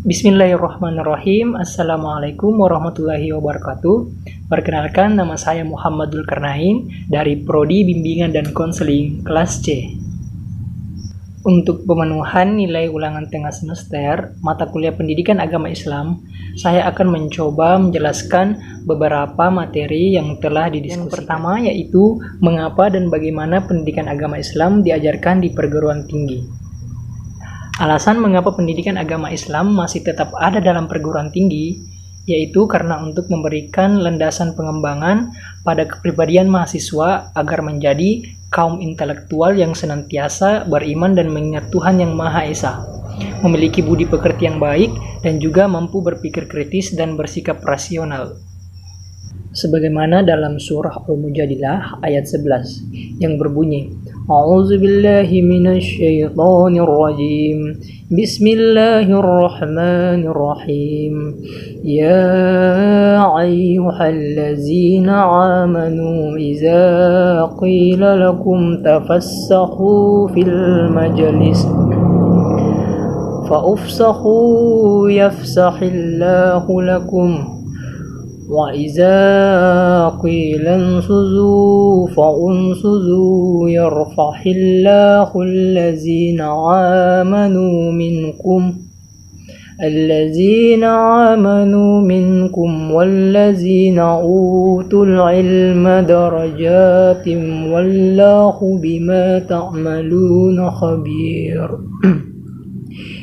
Bismillahirrahmanirrahim. Assalamualaikum warahmatullahi wabarakatuh. Perkenalkan, nama saya Muhammadul Karnain dari Prodi Bimbingan dan Konseling kelas C. Untuk pemenuhan nilai ulangan tengah semester mata kuliah Pendidikan Agama Islam, saya akan mencoba menjelaskan beberapa materi yang telah didiskusikan. Yang pertama yaitu mengapa dan bagaimana pendidikan agama Islam diajarkan di perguruan tinggi. Alasan mengapa pendidikan agama Islam masih tetap ada dalam perguruan tinggi, yaitu karena untuk memberikan landasan pengembangan pada kepribadian mahasiswa agar menjadi kaum intelektual yang senantiasa beriman dan mengingat Tuhan Yang Maha Esa, memiliki budi pekerti yang baik, dan juga mampu berpikir kritis dan bersikap rasional. Sebagaimana dalam surah Al-Mujadilah ayat 11 yang berbunyi, A'udzubillahi minasyaitonirrajim. Bismillahirrahmanirrahim. Ya ayyuhallazina amanu idza qila lakum tafassahu fil majlis fa'ufsahu yafsahillahu lakum وَإِذَا قِيلَ انشُزُوا فَانشُزُوا يَرْفَعِ اللَّهُ الَّذِينَ آمَنُوا مِنكُمْ وَالَّذِينَ أُوتُوا الْعِلْمَ دَرَجَاتٍ وَاللَّهُ بِمَا تَعْمَلُونَ خَبِيرٌ.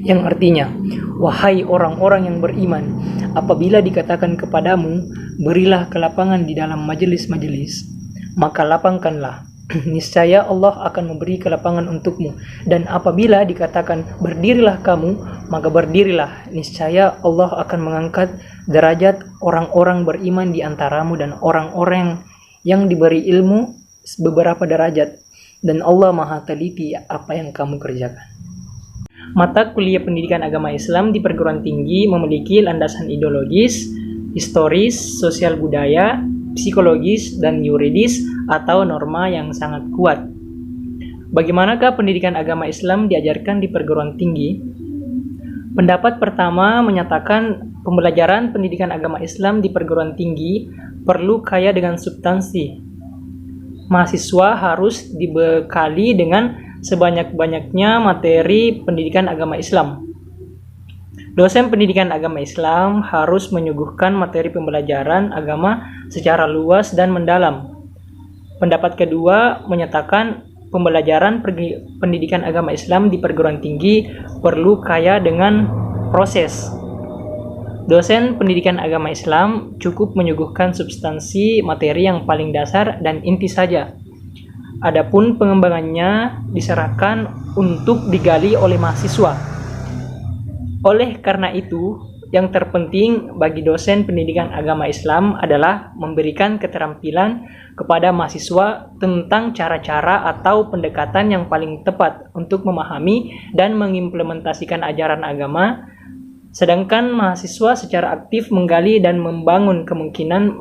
Yang artinya, wahai orang-orang yang beriman, apabila dikatakan kepadamu, berilah kelapangan di dalam majelis-majelis, maka lapangkanlah. Niscaya Allah akan memberi kelapangan untukmu. Dan apabila dikatakan berdirilah kamu, maka berdirilah. Niscaya Allah akan mengangkat derajat orang-orang beriman di antaramu dan orang-orang yang diberi ilmu beberapa derajat. Dan Allah Maha teliti apa yang kamu kerjakan. Mata kuliah pendidikan agama Islam di perguruan tinggi memiliki landasan ideologis, historis, sosial budaya, psikologis, dan yuridis atau norma yang sangat kuat. Bagaimanakah pendidikan agama Islam diajarkan di perguruan tinggi? Pendapat pertama menyatakan pembelajaran pendidikan agama Islam di perguruan tinggi perlu kaya dengan substansi. Mahasiswa harus dibekali dengan sebanyak-banyaknya materi pendidikan agama Islam. Dosen pendidikan agama Islam harus menyuguhkan materi pembelajaran agama secara luas dan mendalam. Pendapat kedua menyatakan pembelajaran pendidikan agama Islam di perguruan tinggi perlu kaya dengan proses. Dosen pendidikan agama Islam cukup menyuguhkan substansi materi yang paling dasar dan inti saja. Adapun pengembangannya diserahkan untuk digali oleh mahasiswa. Oleh karena itu, yang terpenting bagi dosen pendidikan agama Islam adalah memberikan keterampilan kepada mahasiswa tentang cara-cara atau pendekatan yang paling tepat untuk memahami dan mengimplementasikan ajaran agama, sedangkan mahasiswa secara aktif menggali dan membangun kemungkinan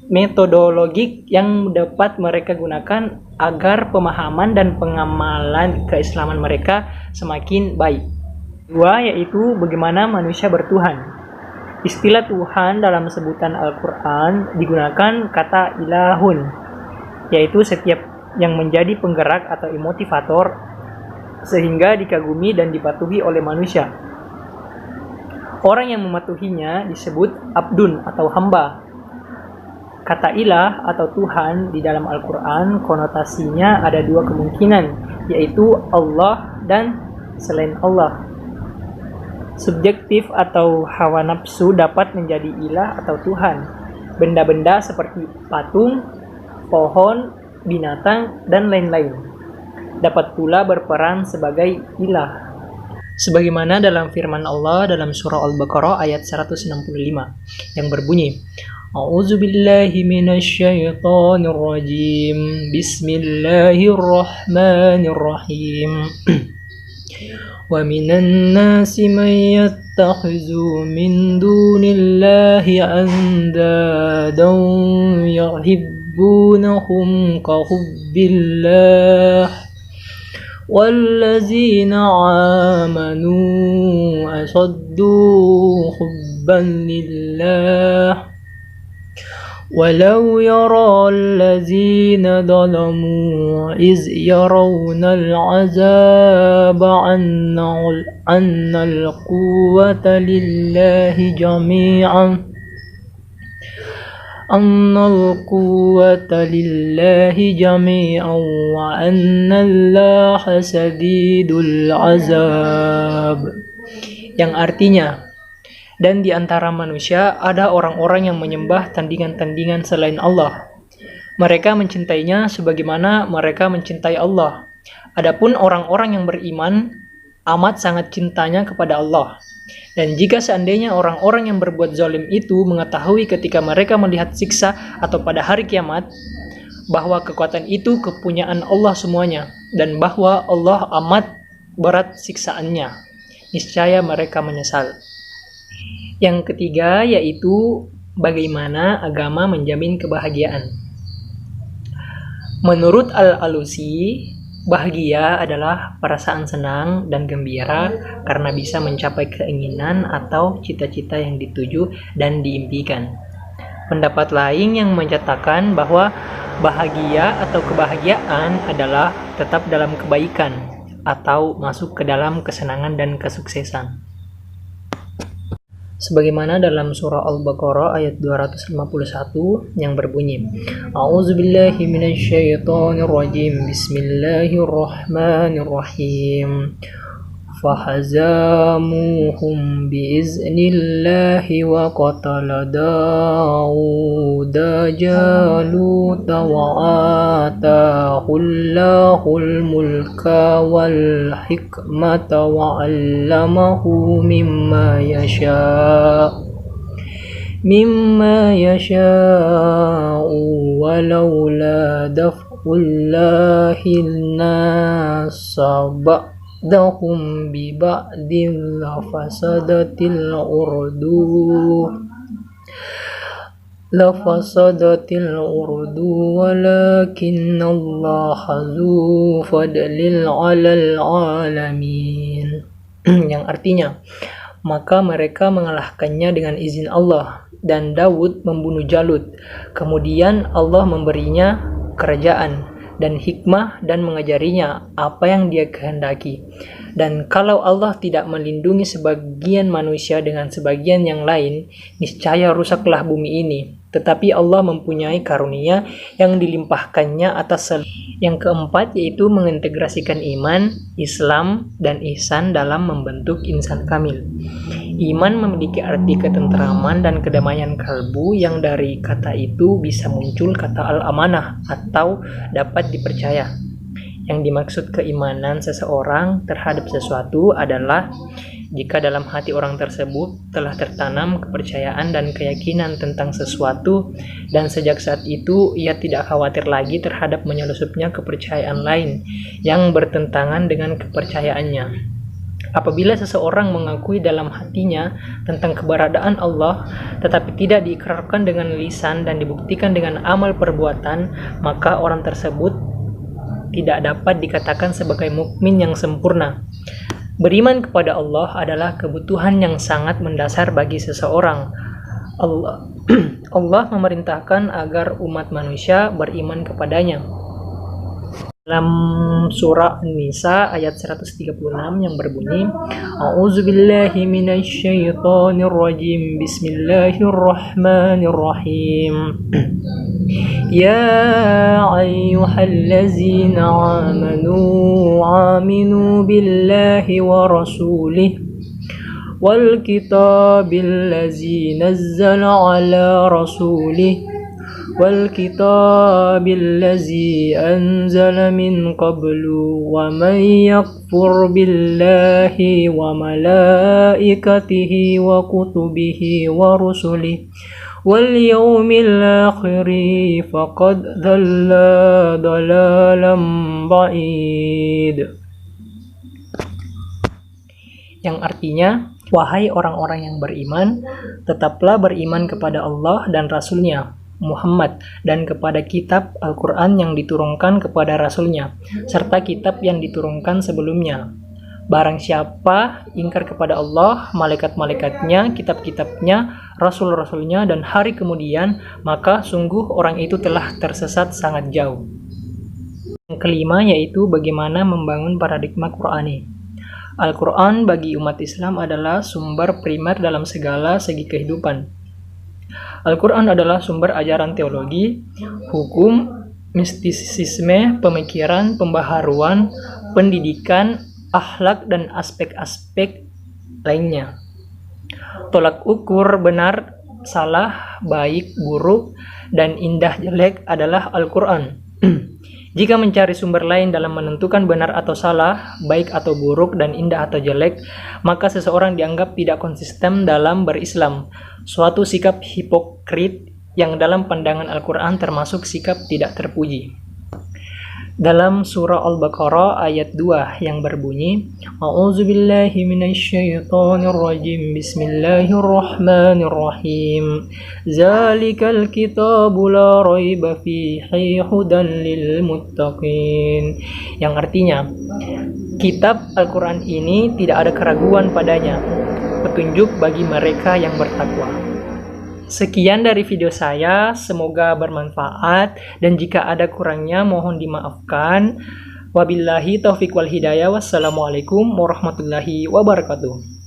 metodologik yang dapat mereka gunakan agar pemahaman dan pengamalan keislaman mereka semakin baik. Dua, yaitu bagaimana manusia bertuhan. Istilah Tuhan dalam sebutan Al-Quran digunakan kata ilahun, yaitu setiap yang menjadi penggerak atau motivator sehingga dikagumi dan dipatuhi oleh manusia. Orang yang mematuhinya disebut abdun atau hamba. Kata ilah atau Tuhan di dalam Al-Quran konotasinya ada dua kemungkinan, yaitu Allah dan selain Allah. Subjektif atau hawa nafsu dapat menjadi ilah atau Tuhan. Benda-benda seperti patung, pohon, binatang, dan lain-lain dapat pula berperan sebagai ilah. Sebagaimana dalam firman Allah dalam surah Al-Baqarah ayat 165 yang berbunyi, A'udzubillahi minasyaitonirrajim. Bismillahirrahmanirrahim. Wa minan nasi man yattakhidhu min dunillahi andadan yuhibbunahum ka hubbillah والذين آمنوا أشد حبا لله ولو يرى الذين ظلموا إذ يرون العذاب أن القوة لله جميعا وأن الله شديد العذاب, yang artinya, dan di antara manusia ada orang-orang yang menyembah tandingan-tandingan selain Allah. Mereka mencintainya sebagaimana mereka mencintai Allah. Adapun orang-orang yang beriman amat sangat cintanya kepada Allah. Dan jika seandainya orang-orang yang berbuat zalim itu mengetahui ketika mereka melihat siksa atau pada hari kiamat, bahwa kekuatan itu kepunyaan Allah semuanya, dan bahwa Allah amat berat siksaannya, niscaya mereka menyesal. Yang ketiga yaitu bagaimana agama menjamin kebahagiaan. Menurut Al-Alusi, bahagia adalah perasaan senang dan gembira karena bisa mencapai keinginan atau cita-cita yang dituju dan diimpikan. Pendapat lain yang menyatakan bahwa bahagia atau kebahagiaan adalah tetap dalam kebaikan atau masuk ke dalam kesenangan dan kesuksesan. Sebagaimana dalam surah Al-Baqarah ayat 251 yang berbunyi, A'udzubillahi minasyaitonirrajim, Bismillahirrahmanirrahim. Fahazamuhum biiznillahi wa qatala Dawuda Jaluta wa atahullahul mulka wal hikmata wa 'allamahu mimma yasha'u walaula daf'ullahil nasa ba'dahum bi ba'din lafasadatil urdu walakinallaha zu fadlil 'alal 'alamin. Yang artinya, maka mereka mengalahkannya dengan izin Allah, dan Daud membunuh Jalut. Kemudian Allah memberinya kerajaan dan hikmah dan mengajarinya apa yang dia kehendaki. Dan kalau Allah tidak melindungi sebagian manusia dengan sebagian yang lain, niscaya rusaklah bumi ini. Tetapi Allah mempunyai karunia yang dilimpahkannya atas Yang keempat yaitu mengintegrasikan iman, Islam, dan ihsan dalam membentuk insan kamil. Iman memiliki arti ketentraman dan kedamaian kalbu, yang dari kata itu bisa muncul kata al-amanah atau dapat dipercaya. Yang dimaksud keimanan seseorang terhadap sesuatu adalah jika dalam hati orang tersebut telah tertanam kepercayaan dan keyakinan tentang sesuatu, dan sejak saat itu ia tidak khawatir lagi terhadap menyelusupnya kepercayaan lain yang bertentangan dengan kepercayaannya. Apabila seseorang mengakui dalam hatinya tentang keberadaan Allah, tetapi tidak diikrarkan dengan lisan dan dibuktikan dengan amal perbuatan, maka orang tersebut tidak dapat dikatakan sebagai mukmin yang sempurna. Beriman kepada Allah adalah kebutuhan yang sangat mendasar bagi seseorang. Allah memerintahkan agar umat manusia beriman kepadanya. Dalam surah An-Nisa ayat 136 yang berbunyi, A'udzubillahi minasyaitonirrajim, Bismillahirrahmanirrahim. Ya ayyuhallazina aminu billahi wa rasulih wal kitabil ladzi nazzala ala rasulih wal kitabil ladzi anzala min qablu wa man yakfur billahi wa malaikatihi wa kutubihi wa rusulihi wal yawmil akhiri faqad dhalla dhalalan ba'id. Yang artinya, wahai orang-orang yang beriman, tetaplah beriman kepada Allah dan Rasul-Nya, Muhammad dan kepada kitab Al-Quran yang diturunkan kepada Rasulnya, serta kitab yang diturunkan sebelumnya. Barang siapa ingkar kepada Allah, malaikat-malaikatnya, kitab-kitabnya, rasul-rasulnya, dan hari kemudian, maka sungguh orang itu telah tersesat sangat jauh. Yang kelima yaitu bagaimana membangun paradigma Qur'ani. Al-Quran bagi umat Islam adalah sumber primer dalam segala segi kehidupan. Al-Quran adalah sumber ajaran teologi, hukum, mistisisme, pemikiran, pembaharuan, pendidikan, akhlak, dan aspek-aspek lainnya. Tolak ukur benar, salah, baik, buruk, dan indah jelek adalah Al-Quran. Jika mencari sumber lain dalam menentukan benar atau salah, baik atau buruk, dan indah atau jelek, maka seseorang dianggap tidak konsisten dalam berislam, suatu sikap hipokrit yang dalam pandangan Al-Quran termasuk sikap tidak terpuji. Dalam surah Al-Baqarah ayat 2 yang berbunyi, A'udzubillahi minasyaitonirrajim, Bismillahirrahmanirrahim. Zalikal kitabu la raiba fihi hudan lil muttaqin. Yang artinya, kitab Al-Quran ini tidak ada keraguan padanya, petunjuk bagi mereka yang bertakwa. Sekian dari video saya, semoga bermanfaat, dan jika ada kurangnya mohon dimaafkan. Wabillahi taufiq wal hidayah. Wassalamualaikum warahmatullahi wabarakatuh.